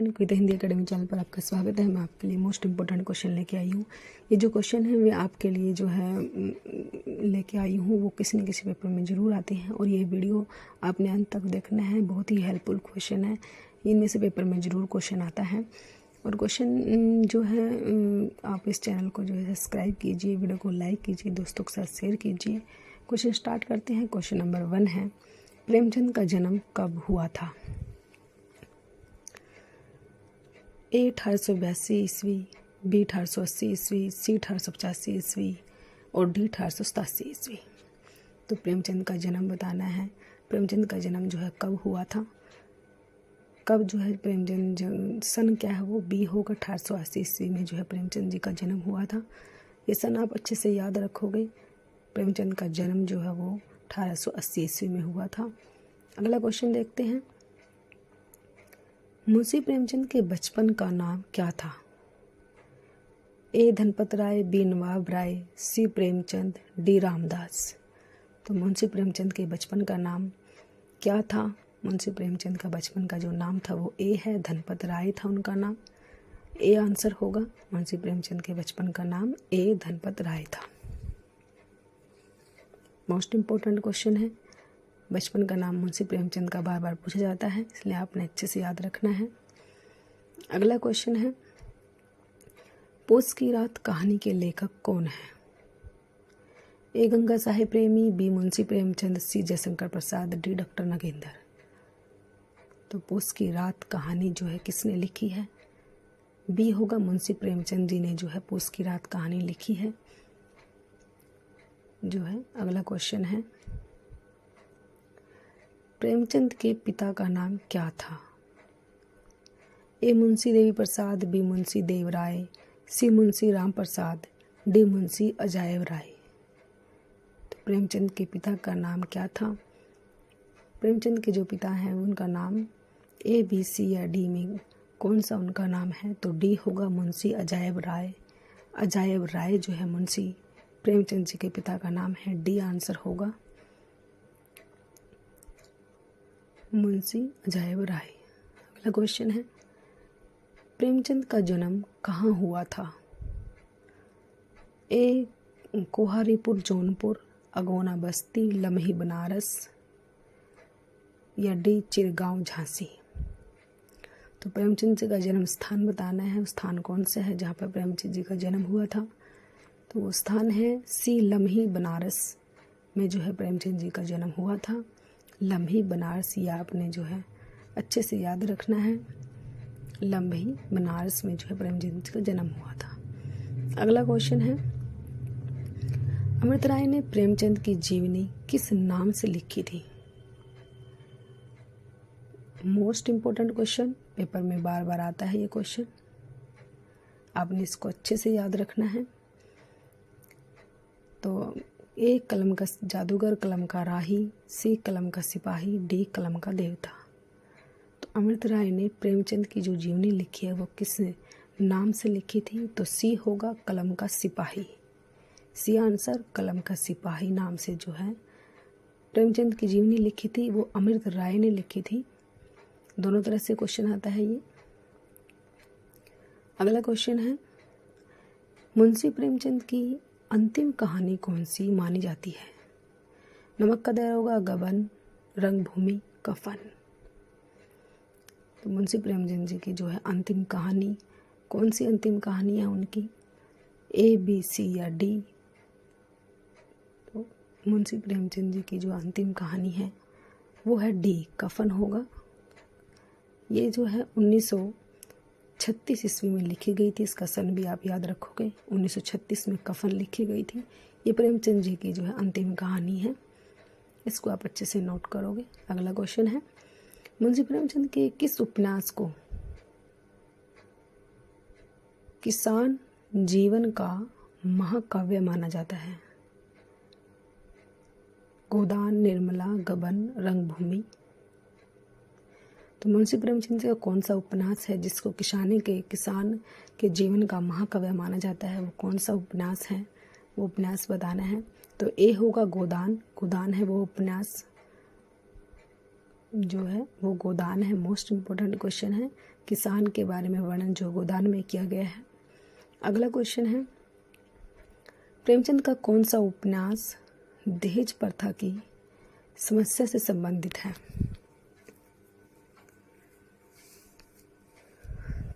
कविता Hindi academy channel पर आपका स्वागत है। मैं आपके लिए मोस्ट इम्पोर्टेंट क्वेश्चन लेके आई हूँ। ये जो क्वेश्चन है वे आपके लिए जो है लेके आई हूँ वो किसी न किसी पेपर में ज़रूर आते हैं और ये वीडियो आपने अंत तक देखना है। बहुत ही हेल्पफुल क्वेश्चन है, इनमें से पेपर में ज़रूर क्वेश्चन आता है। और क्वेश्चन जो है आप इस चैनल को जो है सब्सक्राइब कीजिए, वीडियो को लाइक कीजिए, दोस्तों के साथ शेयर कीजिए। क्वेश्चन स्टार्ट करते हैं। क्वेश्चन नंबर 1 है, प्रेमचंद का जन्म कब हुआ था? A 1882 ईस्वी, B 1880 ईस्वी, C 1885 ईस्वी और D 1887 ईस्वी। तो प्रेमचंद का जन्म बताना है। प्रेमचंद का जन्म जो है कब हुआ था, कब जो है प्रेमचंद सन क्या है वो B होगा 1880 ईस्वी में जो है प्रेमचंद जी का जन्म हुआ था। ये सन आप अच्छे से याद रखोगे। प्रेमचंद का जन्म जो है वो 1880 ईस्वी में हुआ था। अगला क्वेश्चन देखते हैं। मुंशी प्रेमचंद के बचपन का नाम क्या था? A Dhanpat Rai, B Nawab Rai, C Premchand, D Ramdas. तो मुंशी प्रेमचंद के बचपन का नाम क्या था? मुंशी प्रेमचंद का बचपन का जो नाम था वो A है, धनपत राय था उनका नाम। A आंसर होगा। मुंशी प्रेमचंद के बचपन का नाम A धनपत राय था। मोस्ट इम्पोर्टेंट क्वेश्चन है। बचपन का नाम मुंशी प्रेमचंद का बार बार पूछा जाता है, इसलिए आपने अच्छे से याद रखना है। अगला क्वेश्चन है, पूस की रात कहानी के लेखक कौन है? A गंगा साहेब प्रेमी, B Munshi Premchand, C Jaishankar Prasad, D doctor Nagendra. तो पूस की रात कहानी जो है किसने लिखी है? B होगा, मुंशी प्रेमचंद जी ने जो है पूस की रात कहानी लिखी है जो है। अगला क्वेश्चन है, प्रेमचंद के पिता का नाम क्या था? A Munshi Devi Prasad, B Munshi Dev Rai, C Munshi Ram Prasad, D Munshi अजायब राय। तो प्रेमचंद के पिता का नाम क्या था? प्रेमचंद के जो पिता हैं उनका नाम A, B, C या D में कौन सा उनका नाम है? तो D होगा, मुंशी अजायब राय। अजायब राय जो है मुंशी प्रेमचंद जी के पिता का नाम है। D आंसर होगा, मुंशी अजायब राय। अगला क्वेश्चन है, प्रेमचंद का जन्म कहाँ हुआ था? A कोहारीपुर जौनपुर, अगोना बस्ती, लम्ही बनारस या D चिरगांव झांसी। तो प्रेमचंद जी का जन्म स्थान बताना है। स्थान कौन सा है जहाँ पर प्रेमचंद जी का जन्म हुआ था? तो वो स्थान है C लम्ही बनारस में जो है प्रेमचंद जी का जन्म हुआ था। लम्ही बनारस ये आपने जो है अच्छे से याद रखना है। लम्ही बनारस में जो है प्रेमचंद जी का जन्म हुआ था। अगला क्वेश्चन है, अमृत राय ने प्रेमचंद की जीवनी किस नाम से लिखी थी? मोस्ट इम्पोर्टेंट क्वेश्चन, पेपर में बार बार आता है ये क्वेश्चन, आपने इसको अच्छे से याद रखना है। तो A कलम का जादूगर, कलम का राही, C कलम का सिपाही, D कलम का देवता। तो अमृत राय ने प्रेमचंद की जो जीवनी लिखी है वो किस नाम से लिखी थी? तो C होगा, कलम का सिपाही। C आंसर, कलम का सिपाही नाम से जो है प्रेमचंद की जीवनी लिखी थी वो अमृत राय ने लिखी थी। दोनों तरह से क्वेश्चन आता है ये। अगला क्वेश्चन है, मुंशी प्रेमचंद की अंतिम कहानी कौन सी मानी जाती है? नमक का दरोगा, गबन, रंगभूमि, कफन। तो मुंशी प्रेमचंद जी की जो है अंतिम कहानी, कौन सी अंतिम कहानी है उनकी? A, B, C या D? तो मुंशी प्रेमचंद जी की जो अंतिम कहानी है वो है D, कफन होगा। ये जो है 1936 ईस्वी में लिखी गई थी। इसका सन भी आप याद रखोगे, 1936 में कफन लिखी गई थी। ये प्रेमचंद जी की जो है अंतिम कहानी है, इसको आप अच्छे से नोट करोगे। अगला क्वेश्चन है, मुंशी प्रेमचंद के किस उपन्यास को किसान जीवन का महाकाव्य माना जाता है? गोदान, निर्मला, गबन, रंगभूमि। तो मुंशी प्रेमचंद जी का कौन सा उपन्यास है जिसको किसान के जीवन का महाकाव्य माना जाता है? वो कौन सा उपन्यास है, वो उपन्यास बताना है। तो A होगा, गोदान। गोदान है वो उपन्यास जो है वो गोदान है। मोस्ट इम्पोर्टेंट क्वेश्चन है, किसान के बारे में वर्णन जो गोदान में किया गया है। अगला क्वेश्चन है, प्रेमचंद का कौन सा उपन्यास दहेज प्रथा की समस्या से संबंधित है?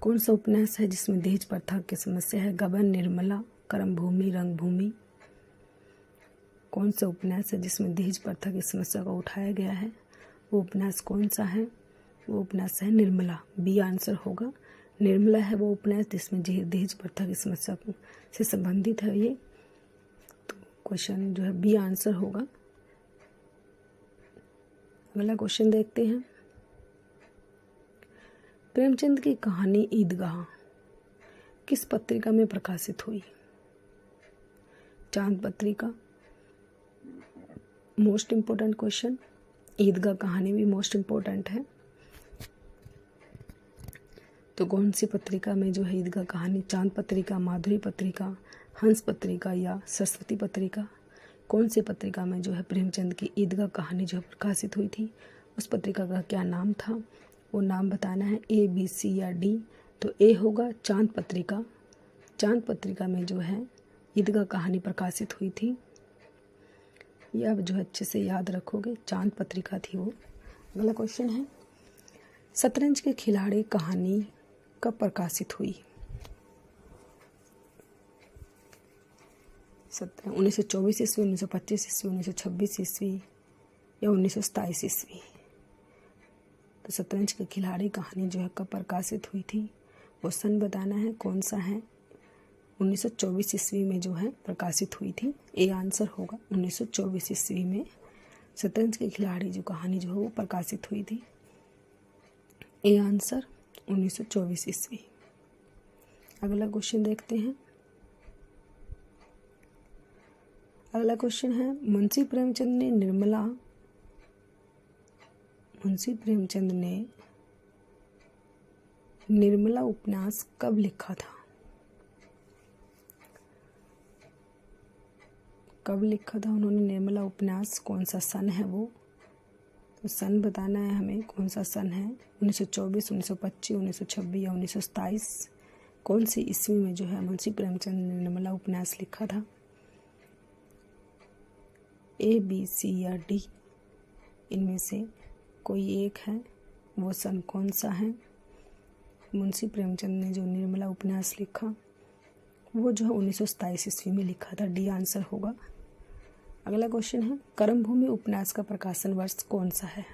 कौन सा उपन्यास है जिसमें दहेज प्रथा की समस्या है? गबन, निर्मला, कर्मभूमि, रंगभूमि। कौन सा उपन्यास है जिसमें दहेज प्रथा की समस्या को उठाया गया है? वो उपन्यास कौन सा है? वो उपन्यास है निर्मला। बी आंसर होगा। निर्मला है वो उपन्यास जिसमें दहेज प्रथा की समस्या से संबंधित है ये। तो क्वेश्चन जो है बी आंसर होगा। अगला क्वेश्चन देखते हैं, प्रेमचंद की कहानी ईदगाह किस पत्रिका में प्रकाशित हुई? चांद पत्रिका, मोस्ट इम्पोर्टेंट क्वेश्चन। ईदगाह कहानी भी मोस्ट इम्पोर्टेंट है। तो कौन सी पत्रिका में जो है ईदगाह कहानी? चांद पत्रिका, माधुरी पत्रिका, हंस पत्रिका या सरस्वती पत्रिका? कौन सी पत्रिका में जो है प्रेमचंद की ईदगाह कहानी जो प्रकाशित हुई थी? उस पत्रिका का क्या नाम था? वो नाम बताना है, ए, बी, सी या डी। तो ए होगा चांद पत्रिका। चांद पत्रिका में जो है ईदगाह कहानी प्रकाशित हुई थी। यह अब जो है अच्छे से याद रखोगे, चांद पत्रिका थी वो। अगला क्वेश्चन है, शतरंज के खिलाड़ी कहानी कब प्रकाशित हुई? 1924 ईस्वी, 1925 ईस्वी, 1926 ईस्वी या 1927 ईस्वी? तो शतरंज के खिलाड़ी कहानी जो है कब प्रकाशित हुई थी? वो सन बताना है, कौन सा है? 1924 ईस्वी में जो है प्रकाशित हुई थी। ए आंसर होगा। 1924 ईस्वी में शतरंज के खिलाड़ी जो कहानी जो है वो प्रकाशित हुई थी। ए आंसर 1924 ईस्वी। अगला क्वेश्चन देखते हैं। अगला क्वेश्चन है, मुंशी प्रेमचंद ने निर्मला उपन्यास कब लिखा था? कब लिखा था उन्होंने निर्मला उपन्यास? कौन सा सन है वो? तो सन बताना है हमें, कौन सा सन है? 1924, 1925, 1926 या 1927? कौन सी ईस्वी में जो है मुंशी प्रेमचंद ने निर्मला उपन्यास लिखा था? ए, बी, सी या डी इनमें से कोई एक है। वो सन कौन सा है? मुंशी प्रेमचंद ने जो निर्मला उपन्यास लिखा वो जो है 1927 ईस्वी में लिखा था। डी आंसर होगा। अगला क्वेश्चन है, कर्मभूमि उपन्यास का प्रकाशन वर्ष कौन सा है?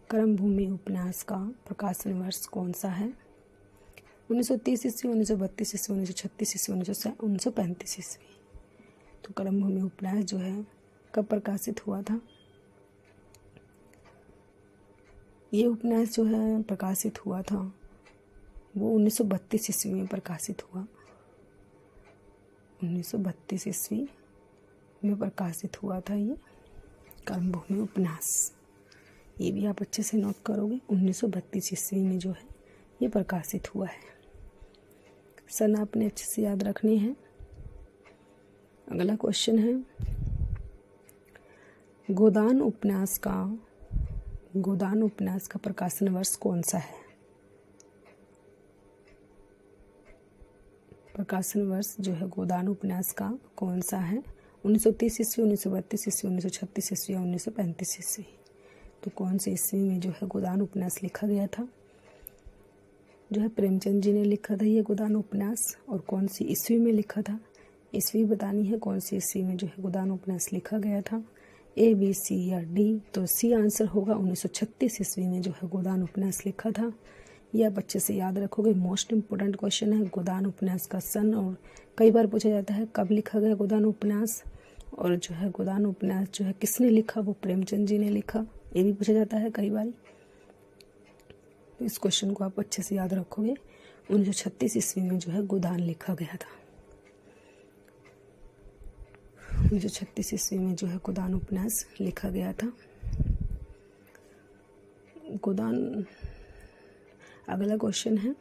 कर्मभूमि उपन्यास का प्रकाशन वर्ष कौन सा है? 1930 ईस्वी, 1932 ईस्वी, 1936 ईस्वी, 1935 ईस्वी? तो कर्मभूमि उपन्यास जो है कब प्रकाशित हुआ था? ये उपन्यास जो है प्रकाशित हुआ था वो 1932 ईस्वी में प्रकाशित हुआ। 1932 ईस्वी में प्रकाशित हुआ था ये कर्मभूमि उपन्यास। ये भी आप अच्छे से नोट करोगे। 1932 ईस्वी में जो है ये प्रकाशित हुआ है। सन आपने अच्छे से याद रखनी है। अगला क्वेश्चन है, गोदान उपन्यास का प्रकाशन वर्ष कौन सा है? प्रकाशन वर्ष जो है गोदान उपन्यास का कौन सा है? 1930 ईस्वी, 1932 ईस्वी, 1936 ईस्वी या 1935 ईस्वी? तो कौन से ईस्वी में जो है गोदान उपन्यास लिखा गया था? जो है प्रेमचंद जी ने लिखा था ये गोदान उपन्यास। और कौन सी ईस्वी में लिखा था? ईस्वी बतानी है, कौन सी ईस्वी में जो है गोदान उपन्यास लिखा गया था? ए, बी, सी या डी? तो सी आंसर होगा। 1936 ईस्वी में जो है गोदान उपन्यास लिखा था। ये आप अच्छे से याद रखोगे। मोस्ट इम्पोर्टेंट क्वेश्चन है गोदान उपन्यास का सन। और कई बार पूछा जाता है कब लिखा गया गोदान उपन्यास, और जो है गोदान उपन्यास जो है किसने लिखा? वो प्रेमचंद जी ने लिखा। ये भी पूछा जाता है कई बार। तो इस क्वेश्चन को आप अच्छे से याद रखोगे। 1936 ईस्वी में जो है गोदान लिखा गया था। 1936 ईस्वी में जो है गोदान उपन्यास लिखा गया था। गोदान। अगला क्वेश्चन है,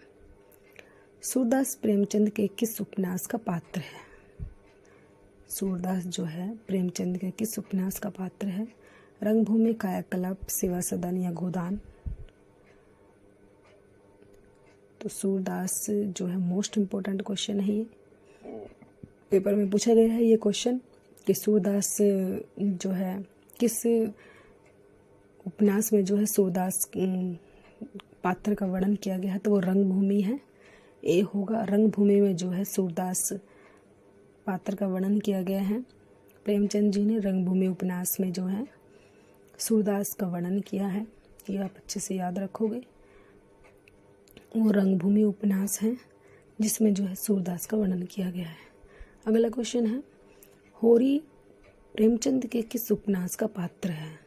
सूरदास प्रेमचंद के किस उपन्यास का पात्र है? सूरदास जो है प्रेमचंद के किस उपन्यास का पात्र है? रंगभूमि, कायाकल्प, सेवा सदन या गोदान? तो सूरदास जो है मोस्ट इम्पोर्टेंट क्वेश्चन है, ये पेपर में पूछा गया है ये क्वेश्चन कि सूरदास जो है किस उपन्यास में जो है सूरदास पात्र का वर्णन किया गया है, तो वो रंगभूमि है, ए होगा। रंगभूमि में जो है सूरदास पात्र का वर्णन किया गया है। प्रेमचंद जी ने रंगभूमि उपन्यास में जो है सूरदास का वर्णन किया है, ये आप अच्छे से याद रखोगे। वो रंगभूमि उपन्यास है जिसमें जो है सूरदास का वर्णन किया गया है। अगला क्वेश्चन है, होरी प्रेमचंद के किस उपन्यास का पात्र है?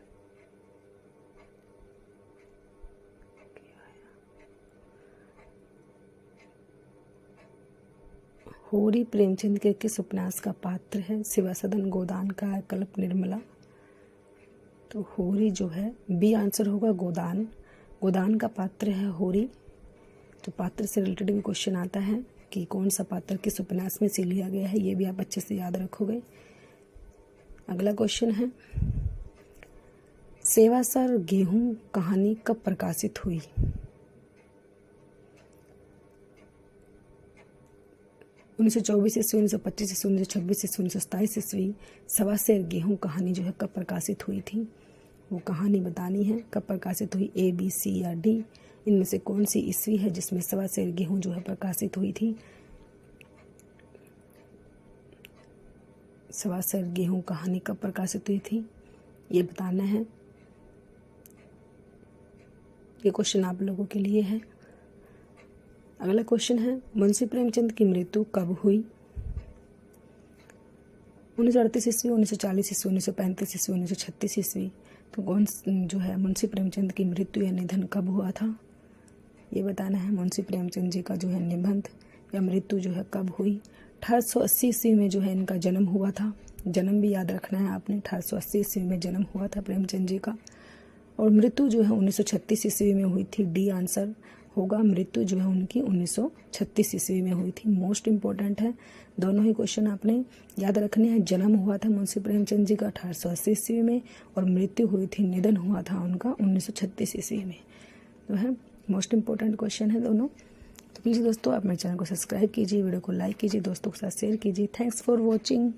होरी प्रेमचंद के किस उपन्यास का पात्र है? शिवासदन गोदान का, कल्प निर्मला। तो होरी जो है बी आंसर होगा, गोदान। गोदान का पात्र है होरी। तो पात्र से रिलेटेड भी क्वेश्चन आता है कि कौन सा पात्र किस उपन्यास में से लिया गया है, ये भी आप अच्छे से याद रखोगे। अगला क्वेश्चन है, सेवासर गेहूं कहानी कब प्रकाशित हुई? 1924 ईस्वी, 1925 ईस्वी, 1926 ईस्वी, 1927 ईस्वी। सवासेर गेहूं कहानी जो है कब प्रकाशित हुई थी, वो कहानी बतानी है। कब प्रकाशित हुई, ए, बी, सी या डी? इनमें से कौन सी ईस्वी है जिसमें सवासेर गेहूं जो है प्रकाशित हुई थी? सवासेर गेहूं कहानी कब प्रकाशित हुई थी, ये बताना है। ये क्वेश्चन आप लोगों के लिए है। अगला क्वेश्चन है, मुंशी प्रेमचंद की मृत्यु कब हुई? 1938 ईस्वी, 1940 ईस्वी, 1935 ईस्वी, 1936 ईस्वी। तो कौन जो है मुंशी प्रेमचंद की मृत्यु या निधन कब हुआ था, ये बताना है। मुंशी प्रेमचंद जी का जो है निबंध या मृत्यु जो है कब हुई? 1880 ईस्वी में जो है इनका जन्म हुआ था। जन्म भी याद रखना है आपने, 1880 ईस्वी में जन्म हुआ था प्रेमचंद जी का। और मृत्यु जो है 1936 ईस्वी में हुई थी, डी आंसर होगा। मृत्यु जो है उनकी 1936 ईस्वी में हुई थी। मोस्ट इम्पोर्टेंट है, दोनों ही क्वेश्चन आपने याद रखने हैं। जन्म हुआ था मुंशी प्रेमचंद जी का 1880 ईस्वी में और मृत्यु हुई थी, निधन हुआ था उनका 1936 ईस्वी में। तो है मोस्ट इम्पोर्टेंट क्वेश्चन है दोनों। तो प्लीज़ दोस्तों आप मेरे चैनल को सब्सक्राइब कीजिए, वीडियो को लाइक कीजिए, दोस्तों के साथ शेयर कीजिए। Thanks for watching.